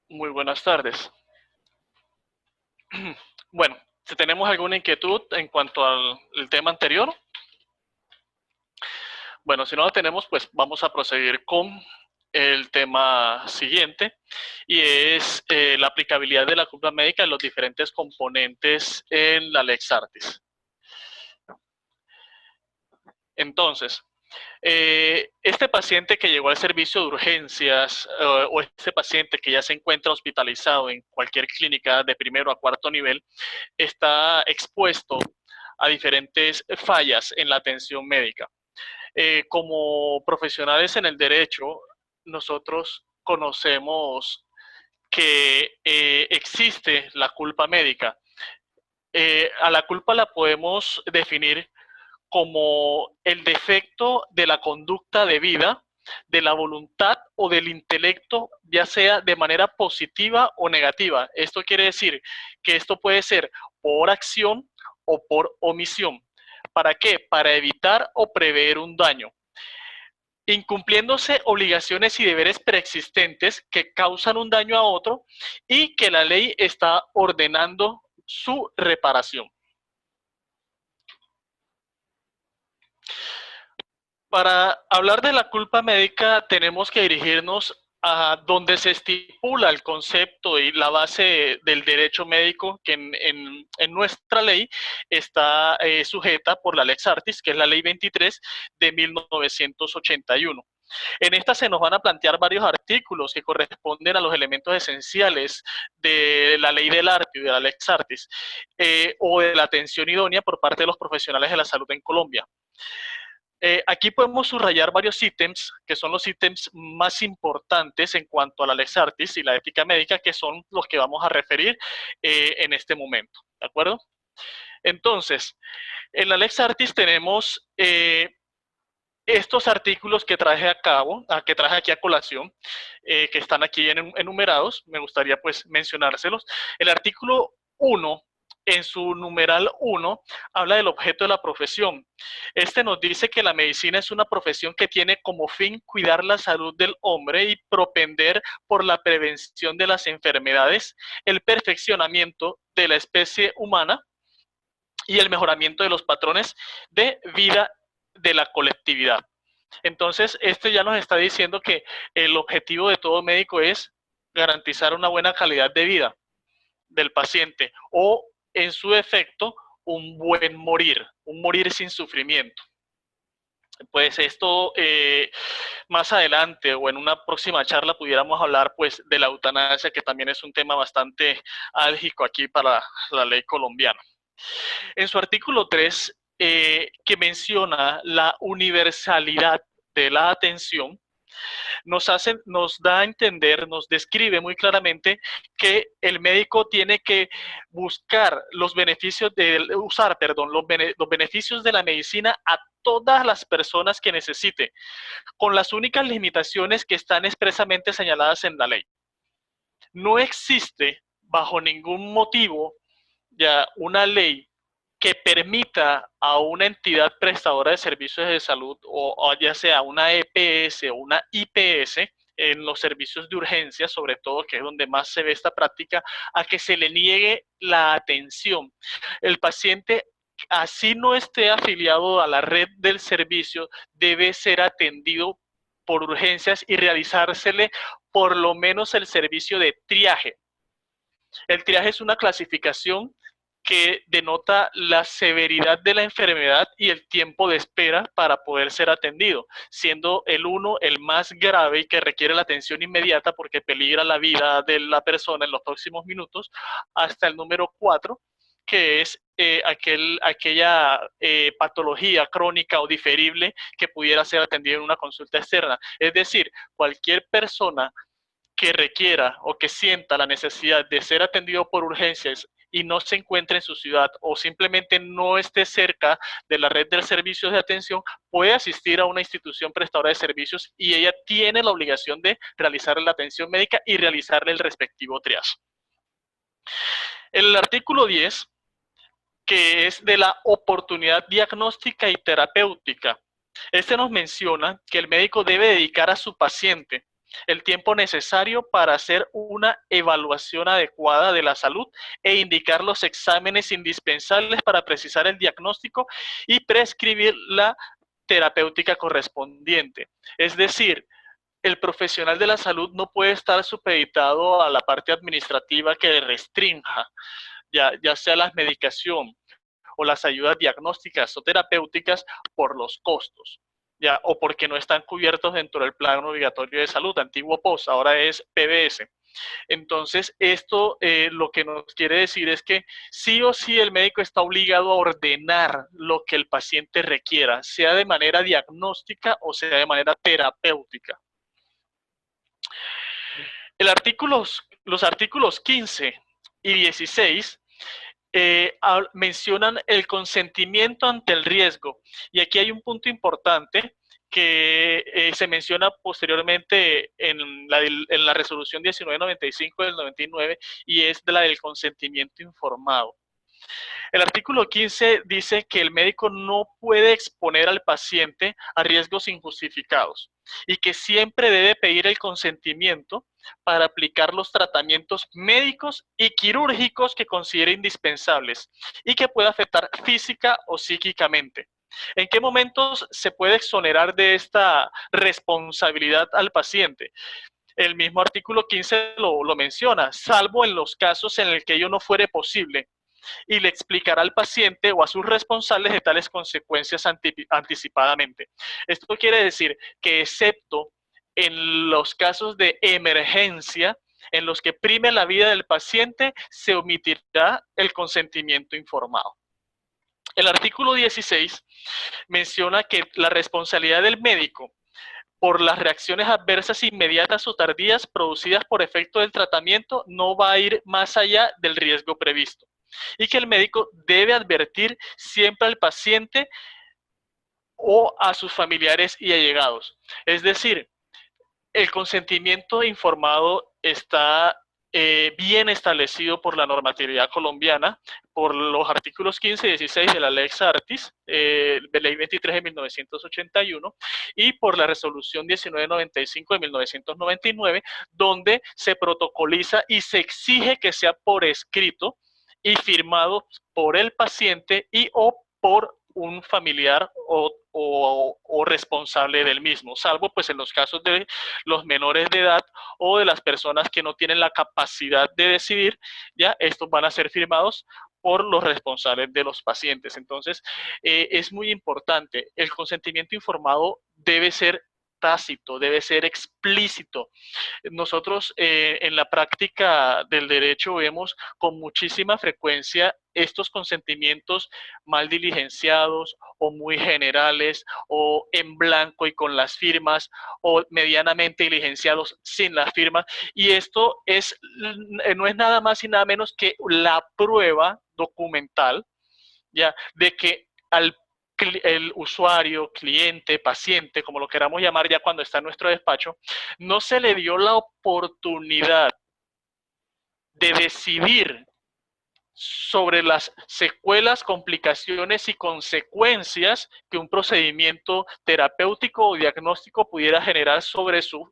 Muy buenas tardes. Bueno, si tenemos alguna inquietud en cuanto al el tema anterior, bueno, si no la tenemos, pues vamos a proseguir con el tema siguiente y es la aplicabilidad de la culpa médica en los diferentes componentes en la Lex Artis. Entonces, este paciente que llegó al servicio de urgencias o este paciente que ya se encuentra hospitalizado en cualquier clínica de primero a cuarto nivel está expuesto a diferentes fallas en la atención médica. Como profesionales en el derecho, nosotros conocemos que existe la culpa médica. A la culpa la podemos definir como el defecto de la conducta debida, de la voluntad o del intelecto, ya sea de manera positiva o negativa. Esto quiere decir que esto puede ser por acción o por omisión. ¿Para qué? Para evitar o prever un daño. Incumpliéndose obligaciones y deberes preexistentes que causan un daño a otro y que la ley está ordenando su reparación. Para hablar de la culpa médica tenemos que dirigirnos a donde se estipula el concepto y la base del derecho médico que en nuestra ley está sujeta por la Lex Artis, que es la ley 23 de 1981. En esta se nos van a plantear varios artículos que corresponden a los elementos esenciales de la ley del arte y de la Lex Artis, o de la atención idónea por parte de los profesionales de la salud en Colombia. Aquí podemos subrayar varios ítems, que son los ítems más importantes en cuanto a la Lex Artis y la ética médica, que son los que vamos a referir en este momento, ¿de acuerdo? Entonces, en la Lex Artis tenemos estos artículos que traje a cabo, que traje aquí a colación, que están aquí enumerados, me gustaría pues mencionárselos. El artículo 1, en su numeral 1, habla del objeto de la profesión. Este nos dice que la medicina es una profesión que tiene como fin cuidar la salud del hombre y propender por la prevención de las enfermedades, el perfeccionamiento de la especie humana y el mejoramiento de los patrones de vida de la colectividad. Entonces, este ya nos está diciendo que el objetivo de todo médico es garantizar una buena calidad de vida del paciente o, en su efecto, un buen morir, un morir sin sufrimiento. Pues esto más adelante o en una próxima charla pudiéramos hablar pues de la eutanasia, que también es un tema bastante álgico aquí para la ley colombiana. En su artículo 3, que menciona la universalidad de la atención, nos da a entender, nos describe muy claramente que el médico tiene que buscar los beneficios los beneficios de la medicina a todas las personas que necesite, con las únicas limitaciones que están expresamente señaladas en la ley. No existe bajo ningún motivo ya una ley que permita a una entidad prestadora de servicios de salud, o ya sea una EPS o una IPS, en los servicios de urgencia, sobre todo, que es donde más se ve esta práctica, a que se le niegue la atención. El paciente, así no esté afiliado a la red del servicio, debe ser atendido por urgencias y realizársele por lo menos el servicio de triaje. El triaje es una clasificación que denota la severidad de la enfermedad y el tiempo de espera para poder ser atendido, siendo el 1 el más grave y que requiere la atención inmediata porque peligra la vida de la persona en los próximos minutos, hasta el número 4, que es aquella patología crónica o diferible que pudiera ser atendida en una consulta externa. Es decir, cualquier persona que requiera o que sienta la necesidad de ser atendido por urgencias y no se encuentre en su ciudad o simplemente no esté cerca de la red de servicios de atención, puede asistir a una institución prestadora de servicios y ella tiene la obligación de realizarle la atención médica y realizarle el respectivo triage. El artículo 10, que es de la oportunidad diagnóstica y terapéutica, este nos menciona que el médico debe dedicar a su paciente el tiempo necesario para hacer una evaluación adecuada de la salud e indicar los exámenes indispensables para precisar el diagnóstico y prescribir la terapéutica correspondiente. Es decir, el profesional de la salud no puede estar supeditado a la parte administrativa que le restrinja, ya sea la medicación o las ayudas diagnósticas o terapéuticas por los costos, ya, o porque no están cubiertos dentro del plan obligatorio de salud, antiguo POS, ahora es PBS. Entonces, esto lo que nos quiere decir es que sí o sí el médico está obligado a ordenar lo que el paciente requiera, sea de manera diagnóstica o sea de manera terapéutica. Los artículos 15 y 16 mencionan el consentimiento ante el riesgo. Y aquí hay un punto importante que se menciona posteriormente en la resolución 1995 del 99 y es de la del consentimiento informado. El artículo 15 dice que el médico no puede exponer al paciente a riesgos injustificados y que siempre debe pedir el consentimiento para aplicar los tratamientos médicos y quirúrgicos que considere indispensables y que pueda afectar física o psíquicamente. ¿En qué momentos se puede exonerar de esta responsabilidad al paciente? El mismo artículo 15 lo menciona, salvo en los casos en el que ello no fuere posible, y le explicará al paciente o a sus responsables de tales consecuencias anticipadamente. Esto quiere decir que excepto en los casos de emergencia, en los que prime la vida del paciente, se omitirá el consentimiento informado. El artículo 16 menciona que la responsabilidad del médico por las reacciones adversas inmediatas o tardías producidas por efecto del tratamiento no va a ir más allá del riesgo previsto y que el médico debe advertir siempre al paciente o a sus familiares y allegados. Es decir, el consentimiento informado está bien establecido por la normatividad colombiana, por los artículos 15 y 16 de la Lex Artis, de Ley 23 de 1981, y por la Resolución 1995 de 1999, donde se protocoliza y se exige que sea por escrito y firmado por el paciente y o por un familiar o responsable del mismo, salvo pues en los casos de los menores de edad o de las personas que no tienen la capacidad de decidir, ya estos van a ser firmados por los responsables de los pacientes. Entonces, es muy importante, el consentimiento informado debe ser tácito, debe ser explícito. Nosotros en la práctica del derecho vemos con muchísima frecuencia estos consentimientos mal diligenciados o muy generales o en blanco y con las firmas o medianamente diligenciados sin las firmas. Y esto no es nada más y nada menos que la prueba documental, ya, de que el usuario, cliente, paciente, como lo queramos llamar ya cuando está en nuestro despacho, no se le dio la oportunidad de decidir sobre las secuelas, complicaciones y consecuencias que un procedimiento terapéutico o diagnóstico pudiera generar sobre su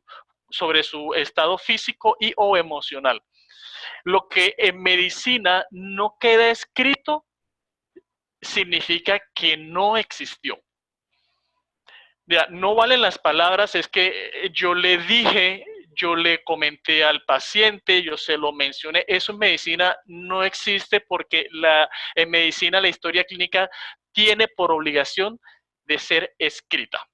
estado físico y o emocional. Lo que en medicina no queda escrito significa que no existió. Ya, no valen las palabras, es que yo le dije, yo le comenté al paciente, yo se lo mencioné. Eso en medicina no existe porque en medicina la historia clínica tiene por obligación de ser escrita.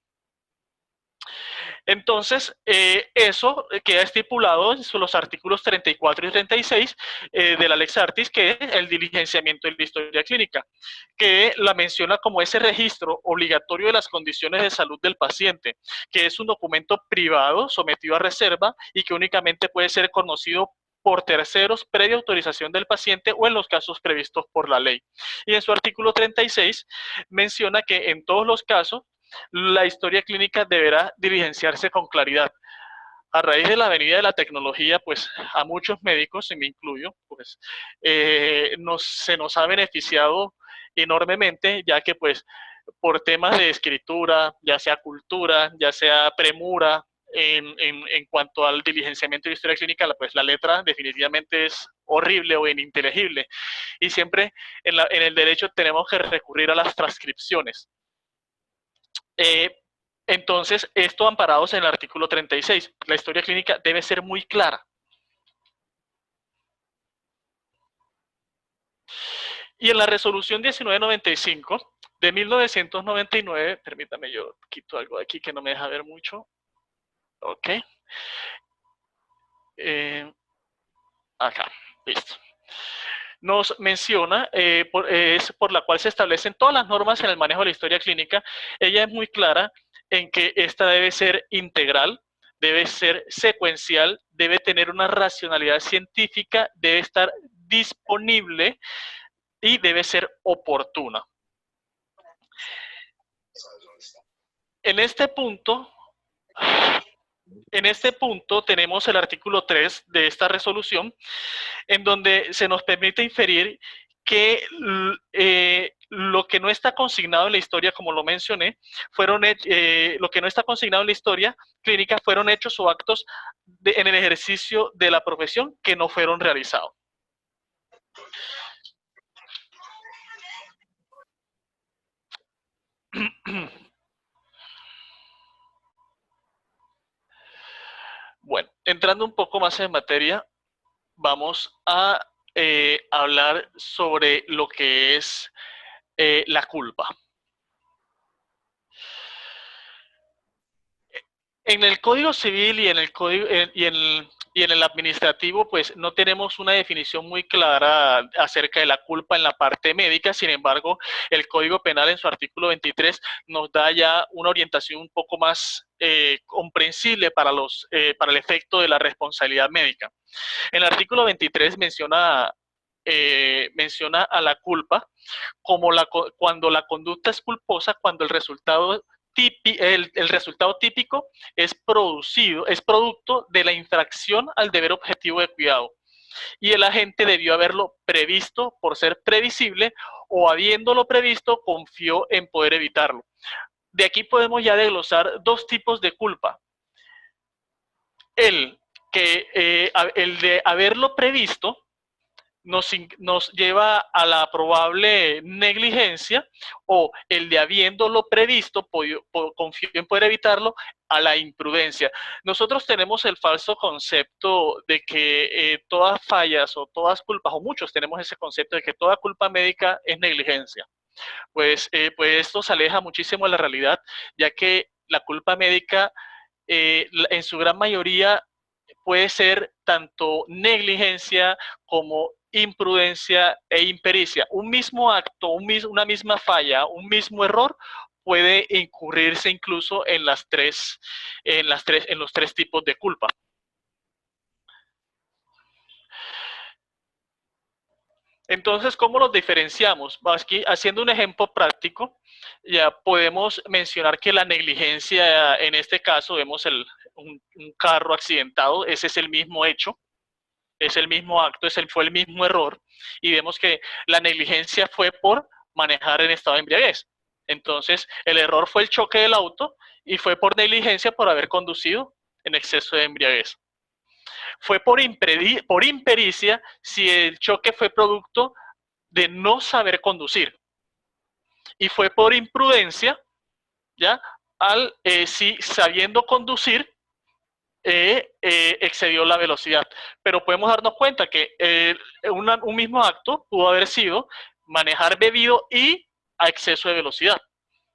Entonces, eso queda estipulado en los artículos 34 y 36 de la Lex Artis, que es el diligenciamiento de la historia clínica, que la menciona como ese registro obligatorio de las condiciones de salud del paciente, que es un documento privado sometido a reserva y que únicamente puede ser conocido por terceros previa autorización del paciente o en los casos previstos por la ley. Y en su artículo 36 menciona que en todos los casos la historia clínica deberá diligenciarse con claridad. A raíz de la venida de la tecnología, pues a muchos médicos, y me incluyo, pues se nos ha beneficiado enormemente, ya que pues por temas de escritura, ya sea cultura, ya sea premura, en cuanto al diligenciamiento de historia clínica, pues la letra definitivamente es horrible o ininteligible. Y siempre en el derecho tenemos que recurrir a las transcripciones. Entonces, esto amparados en el artículo 36. La historia clínica debe ser muy clara. Y en la resolución 1995 de 1999, permítame, yo quito algo de aquí que no me deja ver mucho. Ok. Acá, listo. Nos menciona, es por la cual se establecen todas las normas en el manejo de la historia clínica. Ella es muy clara en que esta debe ser integral, debe ser secuencial, debe tener una racionalidad científica, debe estar disponible y debe ser oportuna. En este punto tenemos el artículo 3 de esta resolución, en donde se nos permite inferir que lo que no está consignado en la historia, como lo mencioné, lo que no está consignado en la historia clínica fueron hechos o actos en el ejercicio de la profesión que no fueron realizados. Bueno, entrando un poco más en materia, vamos a hablar sobre lo que es la culpa. En el Código Civil y en el Código y en el administrativo, pues no tenemos una definición muy clara acerca de la culpa en la parte médica. Sin embargo, el Código Penal en su artículo 23 nos da ya una orientación un poco más comprensible para el efecto de la responsabilidad médica. En el artículo 23 menciona a la culpa como cuando la conducta es culposa, cuando el resultado típico es producto de la infracción al deber objetivo de cuidado. Y el agente debió haberlo previsto por ser previsible, o habiéndolo previsto, confió en poder evitarlo. De aquí podemos ya desglosar dos tipos de culpa. El de haberlo previsto nos lleva a la probable negligencia, o el de habiéndolo previsto, confió en poder evitarlo, a la imprudencia. Nosotros tenemos el falso concepto de que todas fallas o todas culpas, o muchos tenemos ese concepto de que toda culpa médica es negligencia. Pues esto se aleja muchísimo de la realidad, ya que la culpa médica en su gran mayoría puede ser tanto negligencia como imprudencia e impericia. Un mismo acto, una misma falla, un mismo error puede incurrirse incluso en los tres tipos de culpa. Entonces, ¿cómo los diferenciamos? Aquí, haciendo un ejemplo práctico, ya podemos mencionar que la negligencia, en este caso, vemos un carro accidentado, ese es el mismo hecho, es el mismo acto, fue el mismo error, y vemos que la negligencia fue por manejar en estado de embriaguez. Entonces, el error fue el choque del auto y fue por negligencia por haber conducido en exceso de embriaguez. Fue por impericia si el choque fue producto de no saber conducir. Y fue por imprudencia, ¿ya? Si sabiendo conducir, excedió la velocidad. Pero podemos darnos cuenta que un mismo acto pudo haber sido manejar bebido y a exceso de velocidad.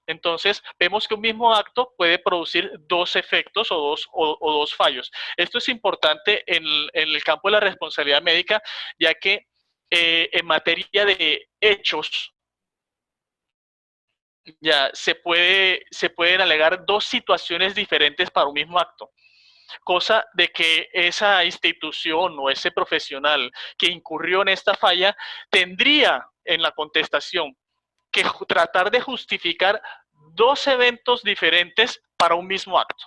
Entonces, vemos que un mismo acto puede producir dos efectos o dos fallos. Esto es importante en el campo de la responsabilidad médica, ya que en materia de hechos, ya se pueden alegar dos situaciones diferentes para un mismo acto. Cosa de que esa institución o ese profesional que incurrió en esta falla tendría en la contestación que tratar de justificar dos eventos diferentes para un mismo acto.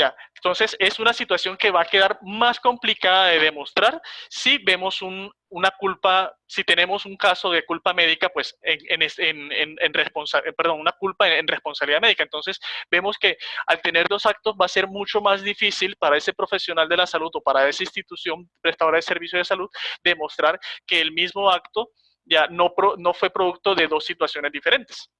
Ya, entonces es una situación que va a quedar más complicada de demostrar si vemos una culpa, si tenemos un caso de culpa médica, pues una culpa en responsabilidad médica. Entonces vemos que al tener dos actos va a ser mucho más difícil para ese profesional de la salud o para esa institución prestadora de servicios de salud demostrar que el mismo acto ya no fue producto de dos situaciones diferentes.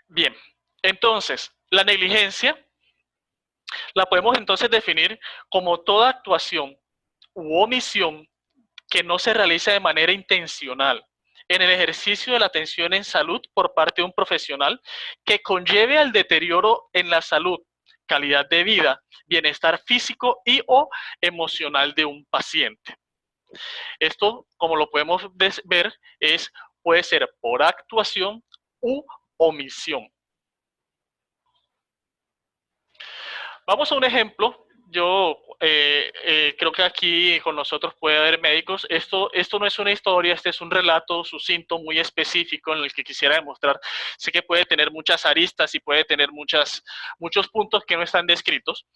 Bien, entonces, la negligencia la podemos entonces definir como toda actuación u omisión que no se realiza de manera intencional en el ejercicio de la atención en salud por parte de un profesional que conlleve al deterioro en la salud, calidad de vida, bienestar físico y o emocional de un paciente. Esto, como lo podemos ver, puede ser por actuación u omisión. Vamos a un ejemplo. Yo creo que aquí con nosotros puede haber médicos. Esto no es una historia, este es un relato sucinto muy específico en el que quisiera demostrar. Sé que puede tener muchas aristas y puede tener muchos puntos que no están descritos,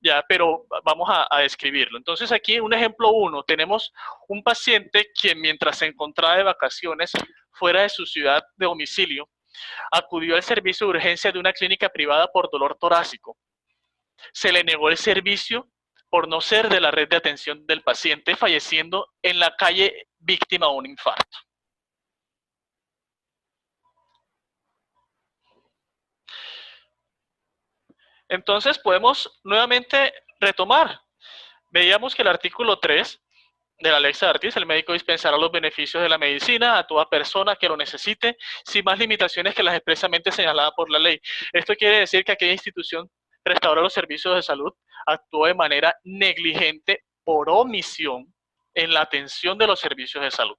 ya, pero vamos a describirlo. Entonces aquí un ejemplo 1, tenemos un paciente quien mientras se encontraba de vacaciones fuera de su ciudad de domicilio, acudió al servicio de urgencia de una clínica privada por dolor torácico. Se le negó el servicio por no ser de la red de atención del paciente, falleciendo en la calle víctima de un infarto. Entonces podemos nuevamente retomar. Veíamos que el artículo 3 de la Lex Artis, el médico dispensará los beneficios de la medicina a toda persona que lo necesite, sin más limitaciones que las expresamente señaladas por la ley. Esto quiere decir que aquella institución prestadora de los servicios de salud actuó de manera negligente por omisión en la atención de los servicios de salud.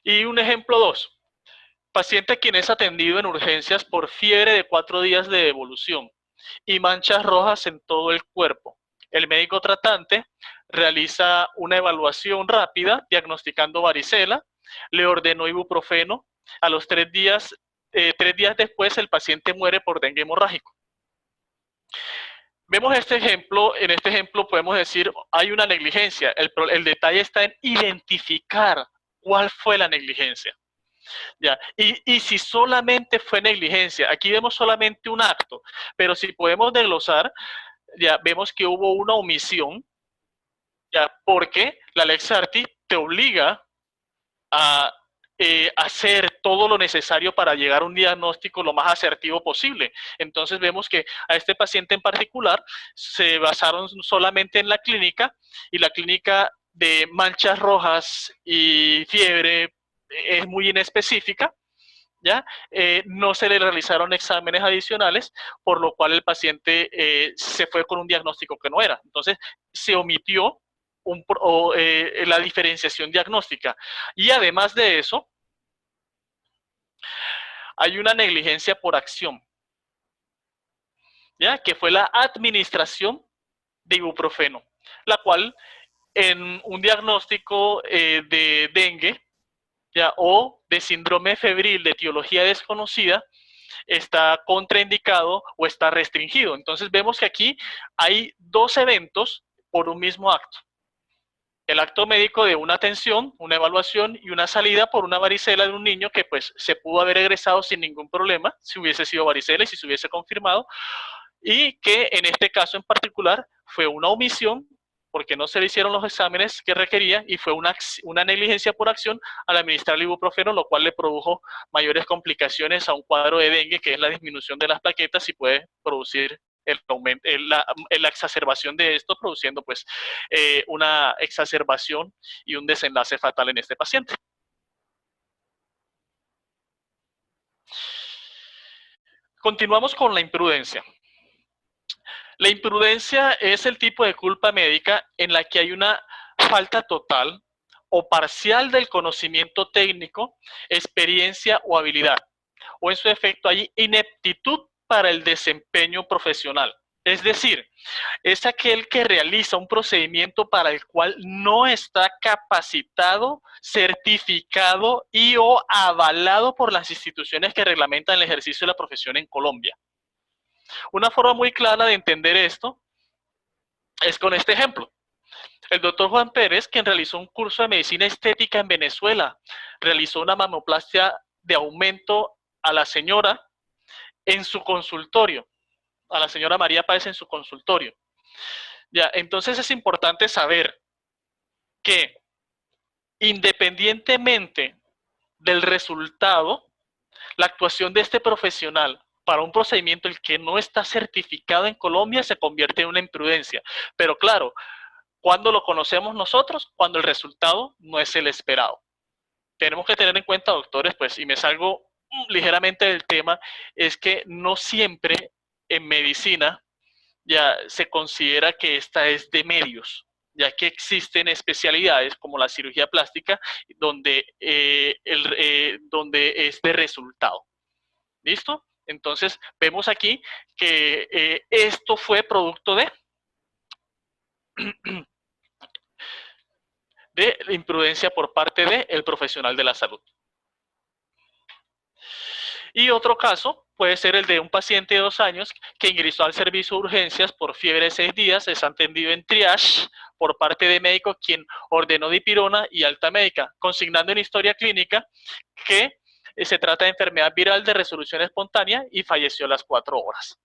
Y un ejemplo 2. Paciente quien es atendido en urgencias por fiebre de 4 días de evolución y manchas rojas en todo el cuerpo. El médico tratante realiza una evaluación rápida diagnosticando varicela, le ordenó ibuprofeno. A los 3 días, 3 días después el paciente muere por dengue hemorrágico. Vemos este ejemplo, en este ejemplo podemos decir hay una negligencia, el detalle está en identificar cuál fue la negligencia. Ya. Y si solamente fue negligencia, aquí vemos solamente un acto, pero si podemos desglosar, ya vemos que hubo una omisión, ya, porque la Lex Artis te obliga a hacer todo lo necesario para llegar a un diagnóstico lo más asertivo posible. Entonces vemos que a este paciente en particular se basaron solamente en la clínica, y la clínica de manchas rojas y fiebre es muy inespecífica, ¿ya? No se le realizaron exámenes adicionales, por lo cual el paciente se fue con un diagnóstico que no era. Entonces, se omitió la diferenciación diagnóstica. Y además de eso, hay una negligencia por acción, ¿ya? Que fue la administración de ibuprofeno, la cual en un diagnóstico de dengue, ¿ya? O de síndrome febril de etiología desconocida, está contraindicado o está restringido. Entonces vemos que aquí hay dos eventos por un mismo acto. El acto médico de una atención, una evaluación y una salida por una varicela de un niño que pues se pudo haber egresado sin ningún problema si hubiese sido varicela y si se hubiese confirmado, y que en este caso en particular fue una omisión porque no se le hicieron los exámenes que requería y fue una negligencia por acción al administrar el ibuprofeno, lo cual le produjo mayores complicaciones a un cuadro de dengue, que es la disminución de las plaquetas, y puede producir la exacerbación de esto, produciendo pues una exacerbación y un desenlace fatal en este paciente. Continuamos con la imprudencia. La imprudencia es el tipo de culpa médica en la que hay una falta total o parcial del conocimiento técnico, experiencia o habilidad, o en su efecto hay ineptitud para el desempeño profesional. Es decir, es aquel que realiza un procedimiento para el cual no está capacitado, certificado y o avalado por las instituciones que reglamentan el ejercicio de la profesión en Colombia. Una forma muy clara de entender esto es con este ejemplo. El doctor Juan Pérez, quien realizó un curso de medicina estética en Venezuela, realizó una mamoplastia de aumento a la señora en su consultorio, a la señora María Páez en su consultorio. Ya, entonces es importante saber que independientemente del resultado, la actuación de este profesional para un procedimiento el que no está certificado en Colombia se convierte en una imprudencia. Pero claro, ¿cuándo lo conocemos nosotros? Cuando el resultado no es el esperado. Tenemos que tener en cuenta, doctores, pues, y me salgo ligeramente del tema, es que no siempre en medicina ya se considera que esta es de medios, ya que existen especialidades como la cirugía plástica donde es de resultado. ¿Listo? Entonces, vemos aquí que esto fue producto de imprudencia por parte del profesional de la salud. Y otro caso puede ser el de un paciente de 2 años que ingresó al servicio de urgencias por fiebre de 6 días, es atendido en triage por parte de médico quien ordenó dipirona y alta médica, consignando en historia clínica que se trata de enfermedad viral de resolución espontánea y falleció a las 4 horas.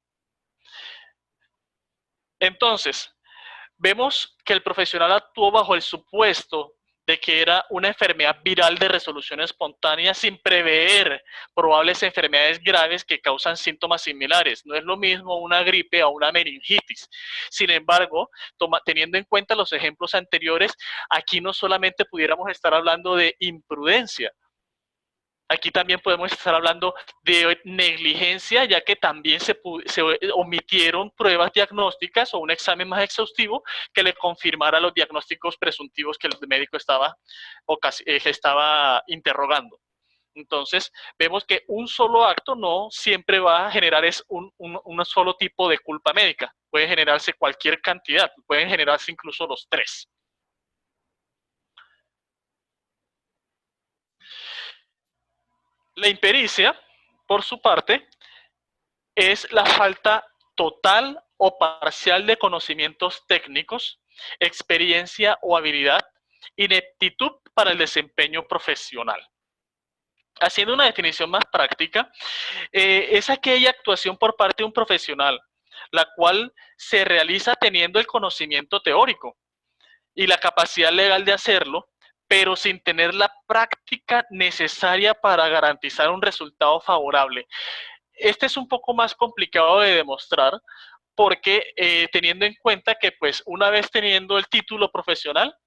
Entonces, vemos que el profesional actuó bajo el supuesto de que era una enfermedad viral de resolución espontánea sin prever probables enfermedades graves que causan síntomas similares. No es lo mismo una gripe o una meningitis. Sin embargo, teniendo en cuenta los ejemplos anteriores, aquí no solamente pudiéramos estar hablando de imprudencia, aquí también podemos estar hablando de negligencia, ya que también se omitieron pruebas diagnósticas o un examen más exhaustivo que le confirmara los diagnósticos presuntivos que el médico estaba interrogando. Entonces, vemos que un solo acto no siempre va a generar un solo tipo de culpa médica. Puede generarse cualquier cantidad, pueden generarse incluso los 3. La impericia, por su parte, es la falta total o parcial de conocimientos técnicos, experiencia o habilidad, ineptitud para el desempeño profesional. Haciendo una definición más práctica, es aquella actuación por parte de un profesional, la cual se realiza teniendo el conocimiento teórico y la capacidad legal de hacerlo, pero sin tener la práctica necesaria para garantizar un resultado favorable. Este es un poco más complicado de demostrar porque teniendo en cuenta que pues una vez teniendo el título profesional,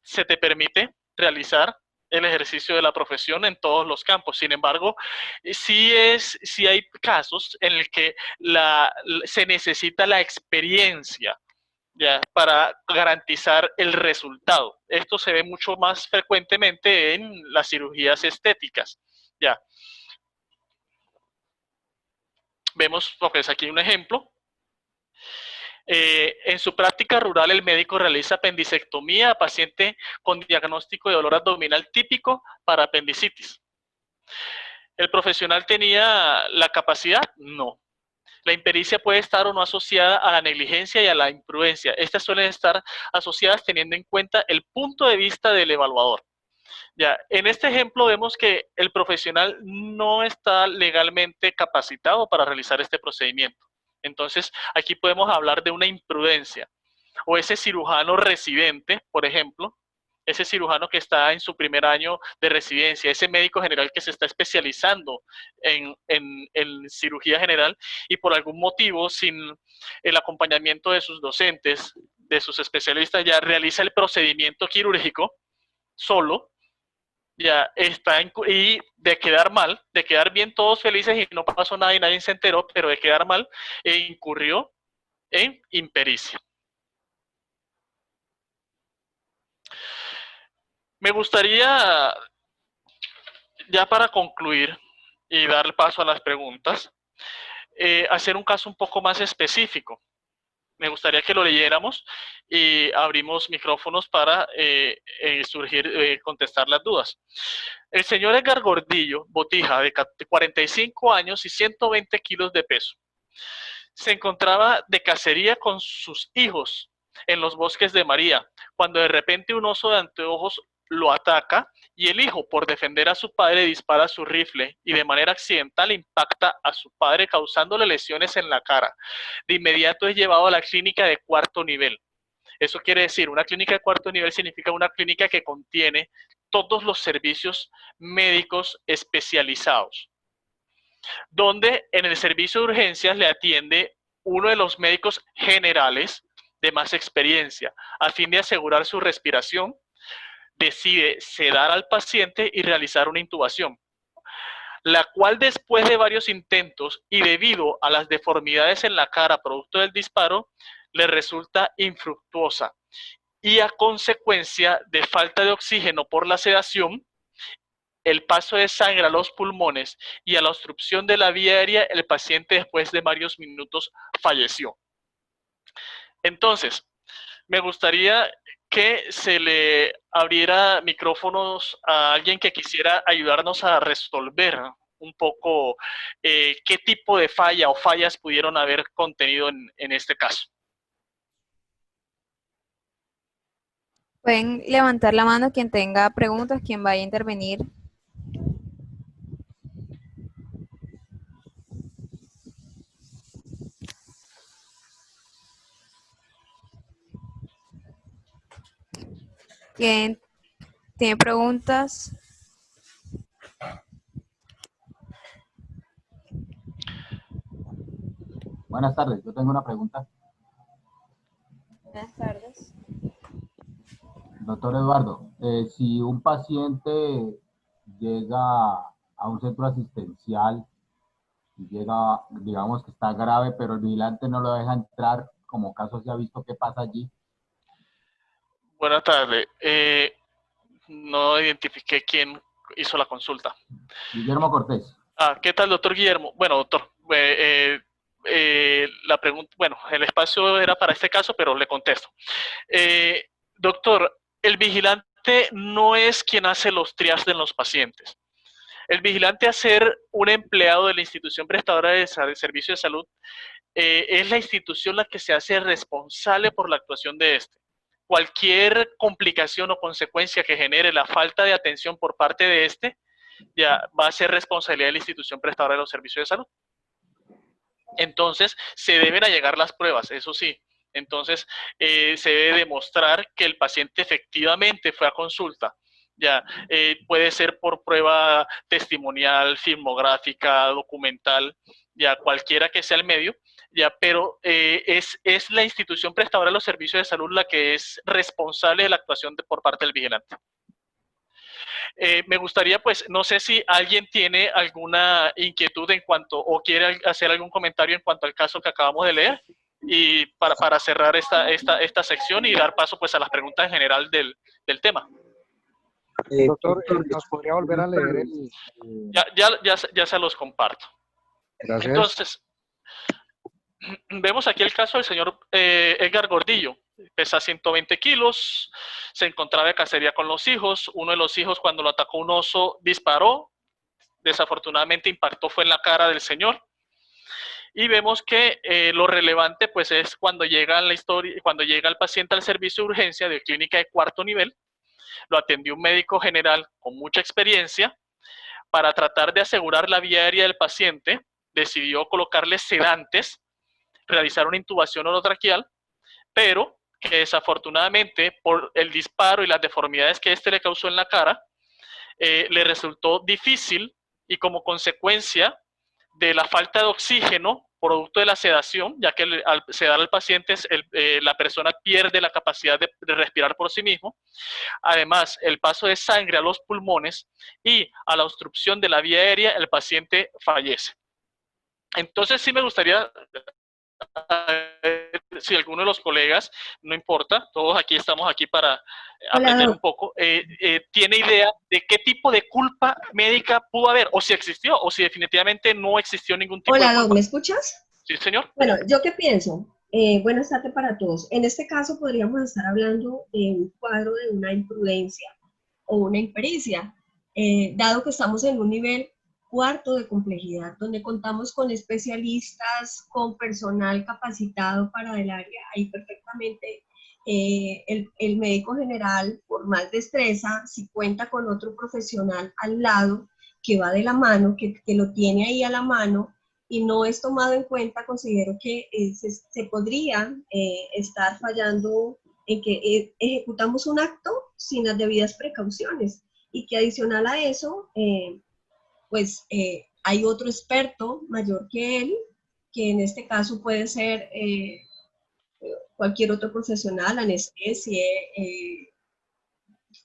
se te permite realizar el ejercicio de la profesión en todos los campos. Sin embargo, sí hay casos en el que se necesita la experiencia ya, para garantizar el resultado. Esto se ve mucho más frecuentemente en las cirugías estéticas. Ya. Vemos pues, aquí un ejemplo. En su práctica rural, el médico realiza apendicectomía a paciente con diagnóstico de dolor abdominal típico para apendicitis. ¿El profesional tenía la capacidad? No. La impericia puede estar o no asociada a la negligencia y a la imprudencia. Estas suelen estar asociadas teniendo en cuenta el punto de vista del evaluador. Ya, en este ejemplo vemos que el profesional no está legalmente capacitado para realizar este procedimiento. Entonces, aquí podemos hablar de una imprudencia. O ese cirujano residente, por ejemplo, ese cirujano que está en su primer año de residencia, ese médico general que se está especializando en cirugía general y por algún motivo, sin el acompañamiento de sus docentes, de sus especialistas, ya realiza el procedimiento quirúrgico solo, ya está y de quedar mal, de quedar bien todos felices y no pasó nada y nadie se enteró, pero de quedar mal, incurrió en impericia. Me gustaría, ya para concluir y dar paso a las preguntas, hacer un caso un poco más específico. me gustaría que lo leyéramos y abrimos micrófonos para contestar las dudas. El señor Edgar Gordillo Botija, de 45 años y 120 kilos de peso, se encontraba de cacería con sus hijos en los bosques de María, cuando de repente un oso de anteojos lo ataca y el hijo, por defender a su padre, dispara su rifle y de manera accidental impacta a su padre, causándole lesiones en la cara. De inmediato es llevado a la clínica de cuarto nivel. Eso quiere decir, una clínica de cuarto nivel significa una clínica que contiene todos los servicios médicos especializados, donde en el servicio de urgencias le atiende uno de los médicos generales de más experiencia, a fin de asegurar su respiración, decide sedar al paciente y realizar una intubación, la cual después de varios intentos y debido a las deformidades en la cara producto del disparo, le resulta infructuosa y a consecuencia de falta de oxígeno por la sedación, el paso de sangre a los pulmones y a la obstrucción de la vía aérea, el paciente después de varios minutos falleció. Entonces, me gustaría que se le abriera micrófonos a alguien que quisiera ayudarnos a resolver un poco qué tipo de falla o fallas pudieron haber contenido en este caso. Pueden levantar la mano quien tenga preguntas, quien vaya a intervenir. ¿Quién tiene preguntas? Buenas tardes, yo tengo una pregunta. Buenas tardes. Doctor Eduardo, si un paciente llega a un centro asistencial y llega, digamos que está grave, pero el vigilante no lo deja entrar, como caso se ha visto, ¿qué pasa allí? Buenas tardes. No identifiqué quién hizo la consulta. Guillermo Cortés. ¿Qué tal, doctor Guillermo? Bueno, doctor, la pregunta, bueno, el espacio era para este caso, pero le contesto. Doctor, el vigilante no es quien hace los triajes en los pacientes. El vigilante, a ser un empleado de la institución prestadora de servicio de salud, es la institución la que se hace responsable por la actuación de este. Cualquier complicación o consecuencia que genere la falta de atención por parte de este, ya va a ser responsabilidad de la institución prestadora de los servicios de salud. Entonces, se deben allegar las pruebas, eso sí. Entonces, se debe demostrar que el paciente efectivamente fue a consulta. Ya, puede ser por prueba testimonial, filmográfica, documental, ya cualquiera que sea el medio, ya, pero es la institución prestadora de los servicios de salud la que es responsable de la actuación por parte del vigilante. Me gustaría, pues, no sé si alguien tiene alguna inquietud en cuanto, o quiere hacer algún comentario en cuanto al caso que acabamos de leer, y para cerrar esta sección y dar paso, pues, a las preguntas en general del tema. Doctor, ¿nos podría volver a leer el...? Ya se los comparto. Gracias. Entonces, vemos aquí el caso del señor Edgar Gordillo. Pesa 120 kilos, se encontraba de cacería con los hijos. Uno de los hijos, cuando lo atacó un oso, disparó. Desafortunadamente impactó fue en la cara del señor. Y vemos que lo relevante, pues, es cuando llega el paciente al servicio de urgencia de clínica de cuarto nivel. Lo atendió un médico general con mucha experiencia. Para tratar de asegurar la vía aérea del paciente, decidió colocarle sedantes, realizar una intubación orotraqueal, pero que desafortunadamente, por el disparo y las deformidades que este le causó en la cara, le resultó difícil, y como consecuencia de la falta de oxígeno producto de la sedación, ya que al sedar al paciente la persona pierde la capacidad de respirar por sí mismo. Además, el paso de sangre a los pulmones y a la obstrucción de la vía aérea, el paciente fallece. Entonces, sí me gustaría, si alguno de los colegas, no importa, todos aquí estamos aquí para aprender un poco, tiene idea de qué tipo de culpa médica pudo haber, o si existió, o si definitivamente no existió ningún tipo de culpa. Doc, ¿me escuchas? Sí, señor. Bueno, ¿yo qué pienso? Buenas tardes para todos. En este caso podríamos estar hablando de un cuadro de una imprudencia o una impericia, dado que estamos en un nivel cuarto de complejidad, donde contamos con especialistas, con personal capacitado para el área. Ahí perfectamente el médico general, por más destreza, si cuenta con otro profesional al lado que va de la mano, que lo tiene ahí a la mano, y no es tomado en cuenta, considero que se podría estar fallando en que ejecutamos un acto sin las debidas precauciones, y que adicional a eso, hay otro experto mayor que él, que en este caso puede ser cualquier otro profesional, anestesia,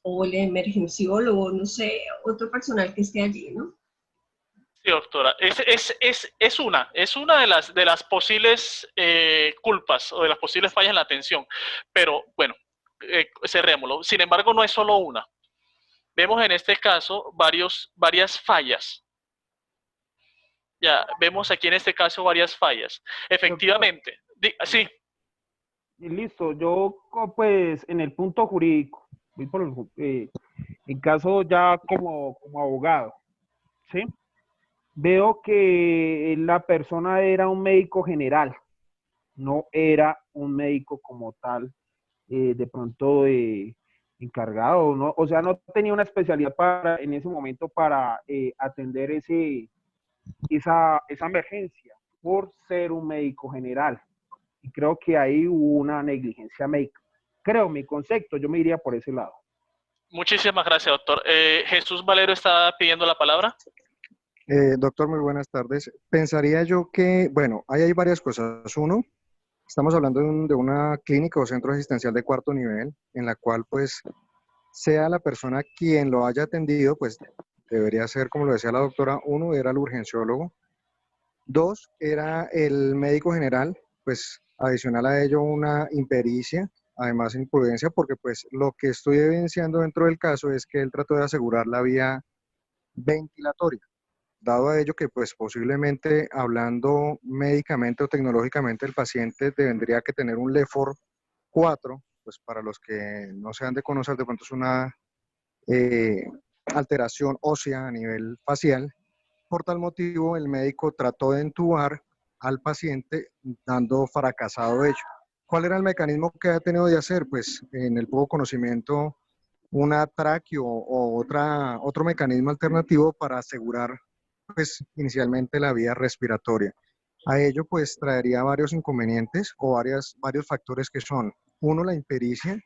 o el emergenciólogo, no sé, otro personal que esté allí, ¿no? Sí, doctora. Es una de las posibles culpas o de las posibles fallas en la atención. Pero bueno, cerrémoslo. Sin embargo, no es solo una. Vemos en este caso varias fallas. Ya, vemos aquí en este caso varias fallas. Efectivamente. Sí. Y listo, yo pues en el punto jurídico, voy por en caso ya como abogado, ¿sí? Veo que la persona era un médico general, no era un médico como tal, de pronto encargado, ¿no? O sea, no tenía una especialidad en ese momento para atender esa emergencia por ser un médico general. Y creo que ahí hubo una negligencia médica. Creo, mi concepto, yo me iría por ese lado. Muchísimas gracias, doctor. Jesús Valero está pidiendo la palabra. Doctor, muy buenas tardes. Pensaría yo que, bueno, ahí hay varias cosas. Uno, estamos hablando de una clínica o centro asistencial de cuarto nivel, en la cual, pues, sea la persona quien lo haya atendido, pues, debería ser, como lo decía la doctora, uno, era el urgenciólogo. Dos, era el médico general, pues, adicional a ello, una impericia, además imprudencia, porque, pues, lo que estoy evidenciando dentro del caso es que él trató de asegurar la vía ventilatoria. Dado a ello que pues posiblemente hablando médicamente o tecnológicamente el paciente tendría que tener un LEFOR 4, pues para los que no se han de conocer, de pronto es una alteración ósea a nivel facial. Por tal motivo el médico trató de entubar al paciente dando fracasado ello. ¿Cuál era el mecanismo que ha tenido de hacer? Pues en el poco conocimiento una traqueo o otro mecanismo alternativo para asegurar pues inicialmente la vía respiratoria. A ello pues traería varios inconvenientes o varios factores que son, uno, la impericia,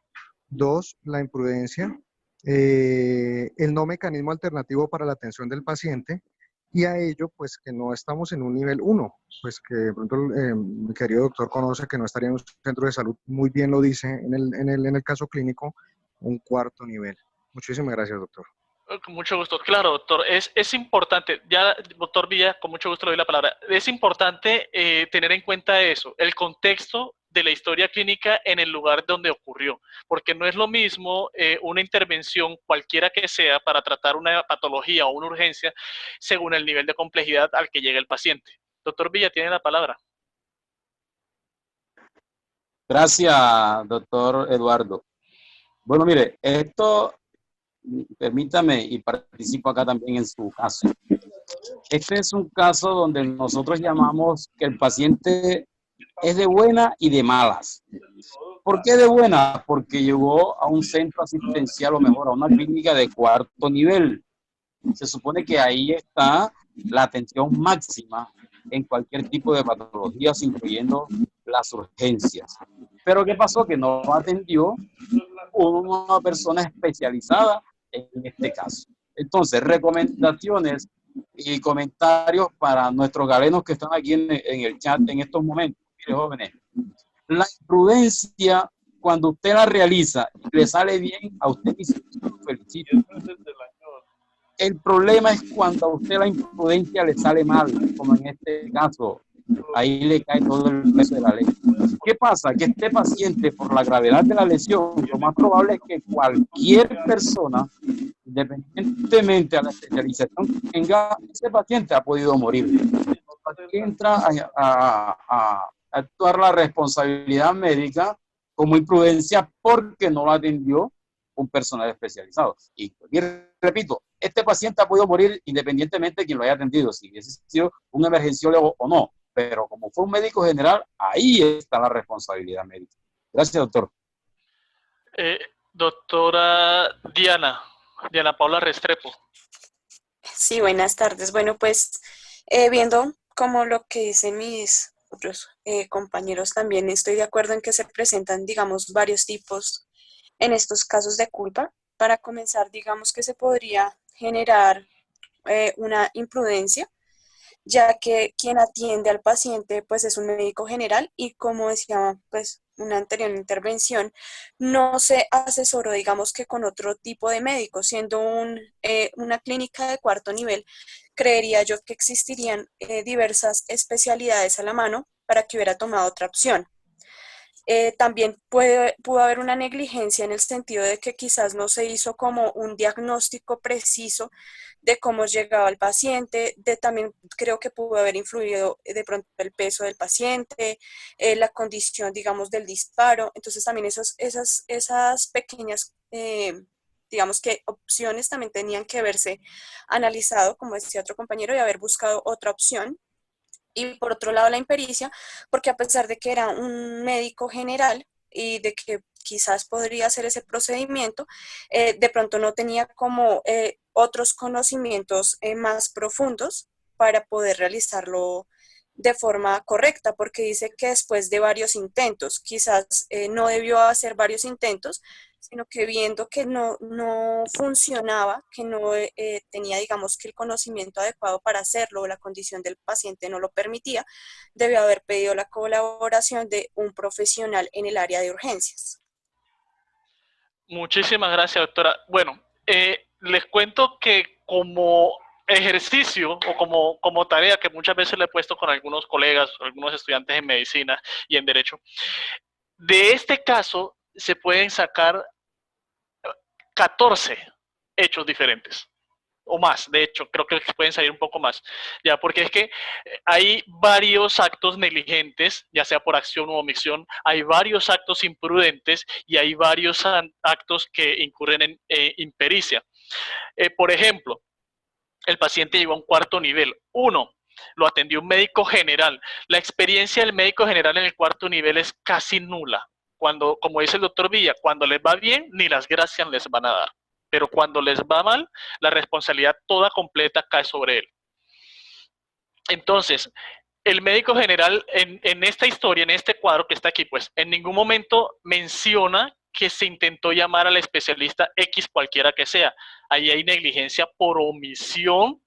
dos, la imprudencia, el no mecanismo alternativo para la atención del paciente, y a ello pues que no estamos en un nivel 1, pues que de pronto mi querido doctor conoce que no estaría en un centro de salud, muy bien lo dice en el caso clínico, un cuarto nivel. Muchísimas gracias, doctor. Con mucho gusto. Claro, doctor, es importante, ya, doctor Villa, con mucho gusto le doy la palabra, es importante tener en cuenta eso, el contexto de la historia clínica en el lugar donde ocurrió, porque no es lo mismo una intervención cualquiera que sea para tratar una patología o una urgencia según el nivel de complejidad al que llega el paciente. Doctor Villa, tiene la palabra. Gracias, doctor Eduardo. Bueno, mire, esto, permítame, y participo acá también en su caso. Este es un caso donde nosotros llamamos que el paciente es de buena y de malas. ¿Por qué de buena? Porque llegó a un centro asistencial, o mejor, a una clínica de cuarto nivel. Se supone que ahí está la atención máxima en cualquier tipo de patologías, incluyendo las urgencias. Pero ¿qué pasó? Que no atendió una persona especializada en este caso. Entonces, recomendaciones y comentarios para nuestros galenos que están aquí en el chat en estos momentos. Mire, jóvenes, la imprudencia, cuando usted la realiza y le sale bien, a usted lo felicito. El problema es cuando a usted la imprudencia le sale mal, como en este caso. Ahí le cae todo el peso de la ley. ¿Qué pasa? Que este paciente, por la gravedad de la lesión, lo más probable es que cualquier persona, independientemente de la especialización que tenga, ese paciente ha podido morir. Aquí entra actuar la responsabilidad médica como imprudencia porque no lo atendió un personal especializado. Y repito, este paciente ha podido morir independientemente de quien lo haya atendido, si hubiese sido un emergenciólogo o no, pero como fue un médico general, ahí está la responsabilidad médica. Gracias, doctor. Doctora Diana Paula Restrepo. Sí, buenas tardes. Bueno, pues viendo como lo que dicen mis otros compañeros, también estoy de acuerdo en que se presentan, digamos, varios tipos en estos casos de culpa. Para comenzar, digamos que se podría generar una imprudencia, ya que quien atiende al paciente pues es un médico general y como decía pues una anterior intervención, no se asesoró digamos que con otro tipo de médico, siendo una clínica de cuarto nivel, creería yo que existirían diversas especialidades a la mano para que hubiera tomado otra opción. También pudo haber una negligencia en el sentido de que quizás no se hizo como un diagnóstico preciso de cómo llegaba el paciente, también creo que pudo haber influido de pronto el peso del paciente, la condición, digamos, del disparo. Entonces también esas pequeñas, digamos que opciones también tenían que verse analizado, como decía otro compañero, y haber buscado otra opción. Y por otro lado la impericia, porque a pesar de que era un médico general y de que quizás podría hacer ese procedimiento, de pronto no tenía como otros conocimientos más profundos para poder realizarlo de forma correcta, porque dice que después de varios intentos, quizás no debió hacer varios intentos, sino que viendo que no funcionaba, que no tenía, digamos, que el conocimiento adecuado para hacerlo o la condición del paciente no lo permitía, debió haber pedido la colaboración de un profesional en el área de urgencias. Muchísimas gracias, doctora. Bueno, les cuento que como ejercicio o como tarea que muchas veces le he puesto con algunos colegas, algunos estudiantes en medicina y en derecho, de este caso se pueden sacar 14 hechos diferentes o más, de hecho, creo que pueden salir un poco más, ya, porque es que hay varios actos negligentes, ya sea por acción u omisión, hay varios actos imprudentes y hay varios actos que incurren en impericia. Por ejemplo, el paciente llegó a un cuarto nivel. 1, lo atendió un médico general. La experiencia del médico general en el cuarto nivel es casi nula. Cuando, como dice el doctor Villa, cuando les va bien, ni las gracias les van a dar. Pero cuando les va mal, la responsabilidad toda completa cae sobre él. Entonces, el médico general en esta historia, en este cuadro que está aquí, pues en ningún momento menciona que se intentó llamar al especialista X cualquiera que sea. Ahí hay negligencia por omisión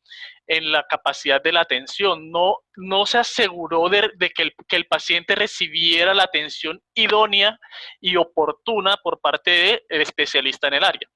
en la capacidad de la atención. No se aseguró de que el paciente recibiera la atención idónea y oportuna por parte del especialista en el área.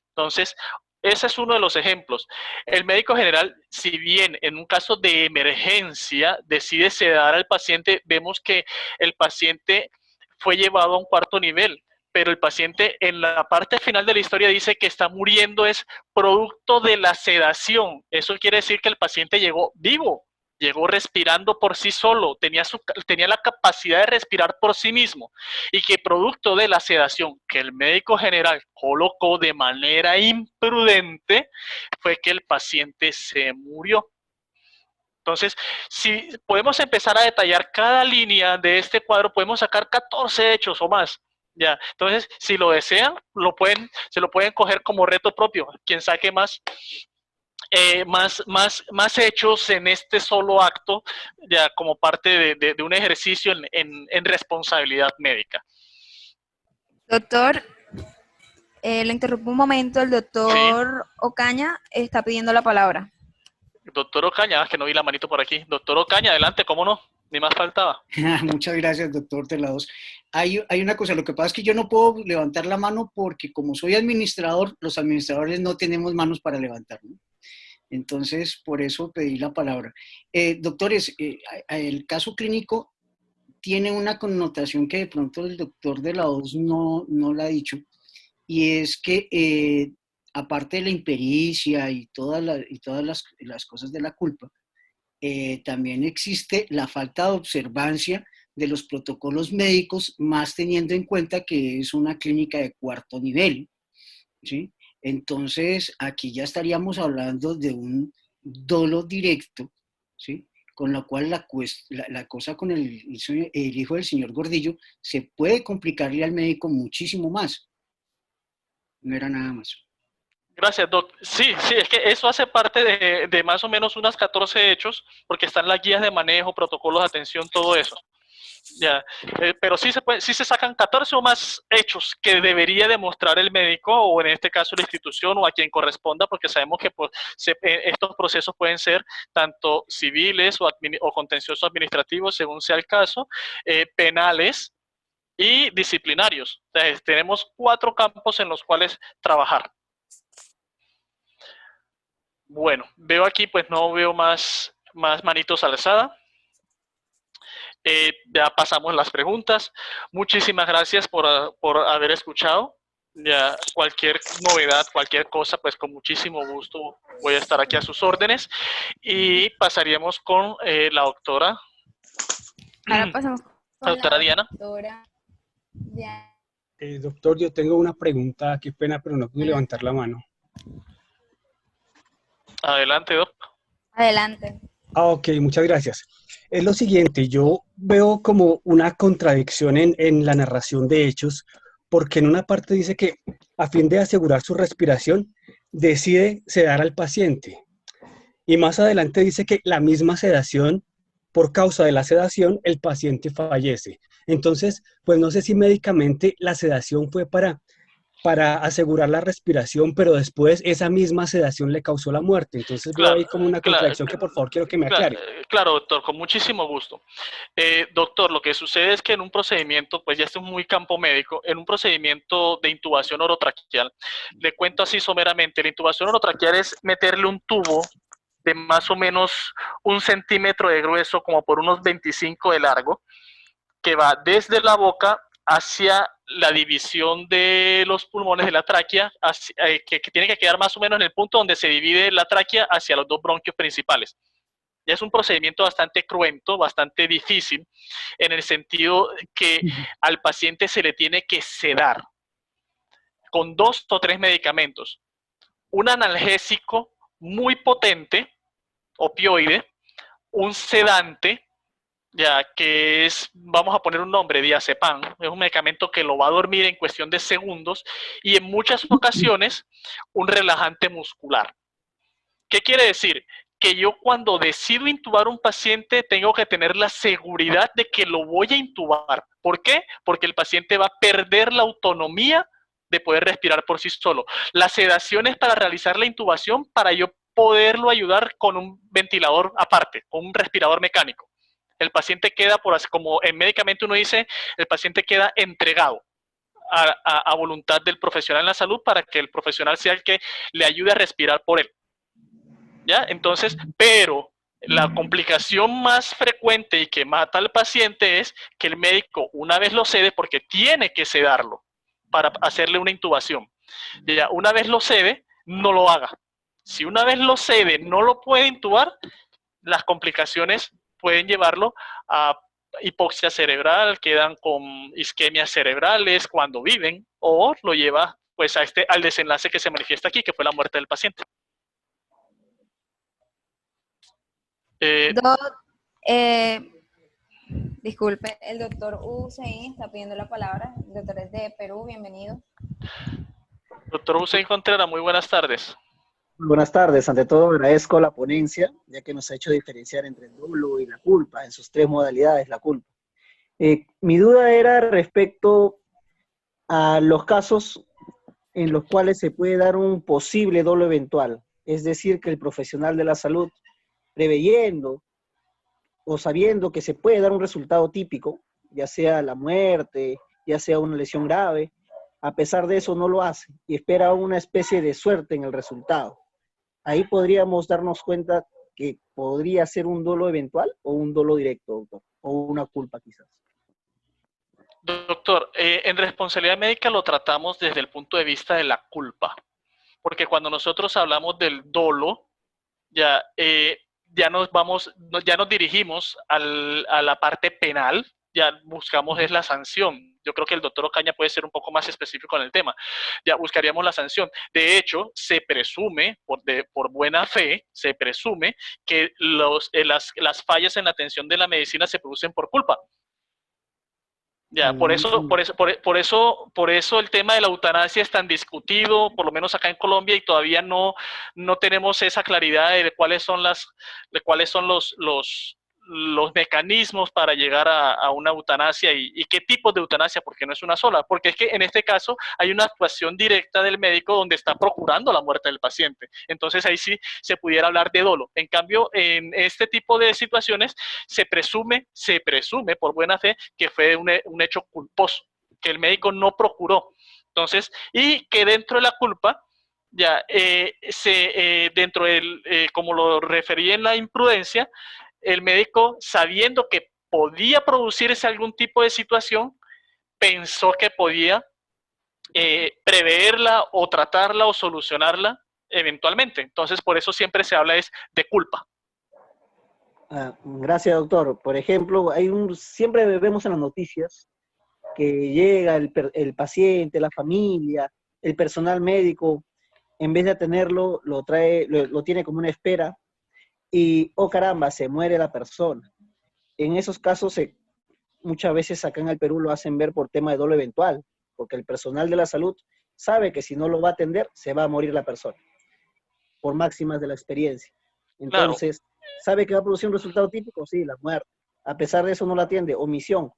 Entonces, ese es uno de los ejemplos. El médico general, si bien en un caso de emergencia decide sedar al paciente, vemos que el paciente fue llevado a un cuarto nivel, pero el paciente en la parte final de la historia dice que está muriendo es producto de la sedación. Eso quiere decir que el paciente llegó vivo, llegó respirando por sí solo, tenía la capacidad de respirar por sí mismo y que producto de la sedación que el médico general colocó de manera imprudente fue que el paciente se murió. Entonces, si podemos empezar a detallar cada línea de este cuadro, podemos sacar 14 hechos o más. Ya, entonces, si lo desean, se lo pueden coger como reto propio. Quien saque más hechos en este solo acto, ya como parte de un ejercicio en responsabilidad médica. Doctor, le interrumpo un momento, el doctor Ocaña está pidiendo la palabra. Doctor Ocaña, que no vi la manito por aquí. Doctor Ocaña, adelante, ¿cómo no? Ni más faltaba. Muchas gracias, doctor Telados. Hay una cosa, lo que pasa es que yo no puedo levantar la mano porque como soy administrador, los administradores no tenemos manos para levantar, ¿no? Entonces, por eso pedí la palabra. Doctores, el caso clínico tiene una connotación que de pronto el doctor Telados no la ha dicho, y es que aparte de la impericia y todas las cosas de la culpa, también existe la falta de observancia de los protocolos médicos, más teniendo en cuenta que es una clínica de cuarto nivel, ¿sí? Entonces, aquí ya estaríamos hablando de un dolo directo, ¿sí? Con lo cual la cosa con el hijo del señor Gordillo se puede complicarle al médico muchísimo más. No era nada más. Gracias, Doc. Sí, sí, es que eso hace parte de más o menos unas 14 hechos, porque están las guías de manejo, protocolos de atención, todo eso. Ya, pero sí se sacan 14 o más hechos que debería demostrar el médico, o en este caso la institución, o a quien corresponda, porque sabemos que pues, estos procesos pueden ser tanto civiles o contenciosos administrativos, según sea el caso, penales y disciplinarios. Entonces, tenemos 4 campos en los cuales trabajar. Bueno, veo aquí, pues no veo más manitos alzada. Ya pasamos las preguntas. Muchísimas gracias por haber escuchado. Ya cualquier novedad, cualquier cosa, pues con muchísimo gusto voy a estar aquí a sus órdenes. Y pasaríamos con la doctora. Ahora pasamos con la doctora Diana. Doctora Diana. Doctor, yo tengo una pregunta, qué pena, pero no pude levantar la mano. Adelante, Doc. Adelante. Ok, muchas gracias. Es lo siguiente, yo veo como una contradicción en la narración de hechos, porque en una parte dice que a fin de asegurar su respiración, decide sedar al paciente. Y más adelante dice que la misma sedación, por causa de la sedación, el paciente fallece. Entonces, pues no sé si médicamente la sedación fue para asegurar la respiración, pero después esa misma sedación le causó la muerte. Entonces veo ahí como una contradicción que por favor quiero que me aclare. Claro, doctor, con muchísimo gusto. Doctor, lo que sucede es que en un procedimiento, pues ya esto es muy campo médico, en un procedimiento de intubación orotraqueal, le cuento así someramente, la intubación orotraqueal es meterle un tubo de más o menos 1 centímetro de grueso, como por unos 25 de largo, que va desde la boca hacia la división de los pulmones de la tráquea, que tiene que quedar más o menos en el punto donde se divide la tráquea hacia los 2 bronquios principales. Ya es un procedimiento bastante cruento, bastante difícil, en el sentido que al paciente se le tiene que sedar con 2 o 3 medicamentos. Un analgésico muy potente, opioide, un sedante, ya que es, vamos a poner un nombre, diazepam, es un medicamento que lo va a dormir en cuestión de segundos, y en muchas ocasiones un relajante muscular. ¿Qué quiere decir? Que yo cuando decido intubar a un paciente tengo que tener la seguridad de que lo voy a intubar. ¿Por qué? Porque el paciente va a perder la autonomía de poder respirar por sí solo. La sedación es para realizar la intubación, para yo poderlo ayudar con un ventilador aparte, con un respirador mecánico. El paciente queda, como en médicamente uno dice, el paciente queda entregado a voluntad del profesional en la salud para que el profesional sea el que le ayude a respirar por él. ¿Ya? Entonces, pero la complicación más frecuente y que mata al paciente es que el médico, una vez lo cede, porque tiene que sedarlo para hacerle una intubación, ya, una vez lo cede, no lo haga. Si una vez lo cede, no lo puede intubar, las complicaciones pueden llevarlo a hipoxia cerebral, quedan con isquemias cerebrales cuando viven, o lo lleva pues al desenlace que se manifiesta aquí, que fue la muerte del paciente. Disculpe, el doctor Hussein está pidiendo la palabra. El doctor es de Perú, bienvenido. Doctor Hussein Contreras, muy buenas tardes. Buenas tardes. Ante todo agradezco la ponencia, ya que nos ha hecho diferenciar entre el dolo y la culpa, en sus 3 modalidades, la culpa. Mi duda era respecto a los casos en los cuales se puede dar un posible dolo eventual, es decir, que el profesional de la salud, preveyendo o sabiendo que se puede dar un resultado típico, ya sea la muerte, ya sea una lesión grave, a pesar de eso no lo hace y espera una especie de suerte en el resultado. Ahí podríamos darnos cuenta que podría ser un dolo eventual o un dolo directo, doctor, o una culpa quizás. Doctor, en responsabilidad médica lo tratamos desde el punto de vista de la culpa, porque cuando nosotros hablamos del dolo, ya nos dirigimos a la parte penal, ya buscamos es la sanción. Yo creo que el doctor Ocaña puede ser un poco más específico en el tema. Ya buscaríamos la sanción. De hecho, se presume, por buena fe, se presume que las fallas en la atención de la medicina se producen por culpa. Ya, por eso el tema de la eutanasia es tan discutido, por lo menos acá en Colombia, y todavía no tenemos esa claridad de cuáles son los mecanismos para llegar a una eutanasia y qué tipo de eutanasia, porque no es una sola, porque es que en este caso hay una actuación directa del médico donde está procurando la muerte del paciente. Entonces ahí sí se pudiera hablar de dolo. En cambio, en este tipo de situaciones se presume por buena fe que fue un hecho culposo, que el médico no procuró. Entonces, y que dentro de la culpa, ya, dentro del, como lo referí en la imprudencia, el médico, sabiendo que podía producirse algún tipo de situación, pensó que podía preverla o tratarla o solucionarla eventualmente. Entonces, por eso siempre se habla es de culpa. Gracias, doctor. Por ejemplo, siempre vemos en las noticias que llega el paciente, la familia, el personal médico, en vez de atenderlo, lo tiene como una espera y, oh caramba, se muere la persona. En esos casos, muchas veces acá en el Perú lo hacen ver por tema de dolo eventual, porque el personal de la salud sabe que si no lo va a atender, se va a morir la persona, por máximas de la experiencia. Entonces, ¿sabe que va a producir un resultado típico? Sí, la muerte. A pesar de eso no la atiende, omisión,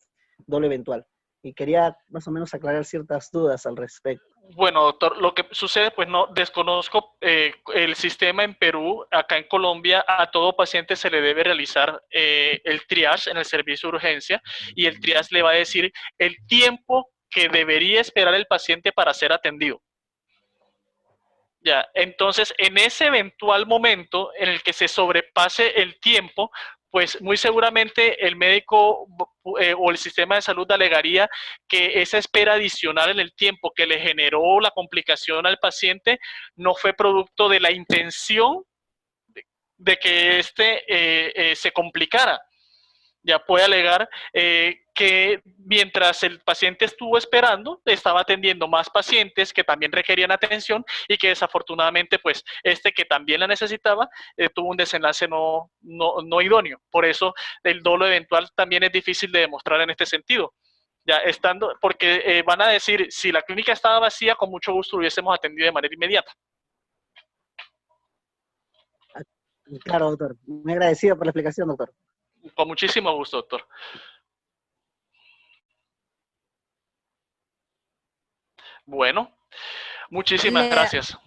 dolo eventual. Y quería más o menos aclarar ciertas dudas al respecto. Bueno, doctor, lo que sucede, pues no desconozco el sistema en Perú. Acá en Colombia a todo paciente se le debe realizar el triage en el servicio de urgencia, y el triage le va a decir el tiempo que debería esperar el paciente para ser atendido. Ya, entonces en ese eventual momento en el que se sobrepase el tiempo, pues muy seguramente el médico o el sistema de salud alegaría que esa espera adicional en el tiempo que le generó la complicación al paciente no fue producto de la intención de que se complicara. Ya puede alegar que mientras el paciente estuvo esperando, estaba atendiendo más pacientes que también requerían atención, y que desafortunadamente, pues, que también la necesitaba, tuvo un desenlace no idóneo. Por eso el dolo eventual también es difícil de demostrar en este sentido. Ya porque van a decir, si la clínica estaba vacía, con mucho gusto lo hubiésemos atendido de manera inmediata. Claro, doctor. Muy agradecido por la explicación, doctor. Con muchísimo gusto, doctor. Bueno, muchísimas gracias.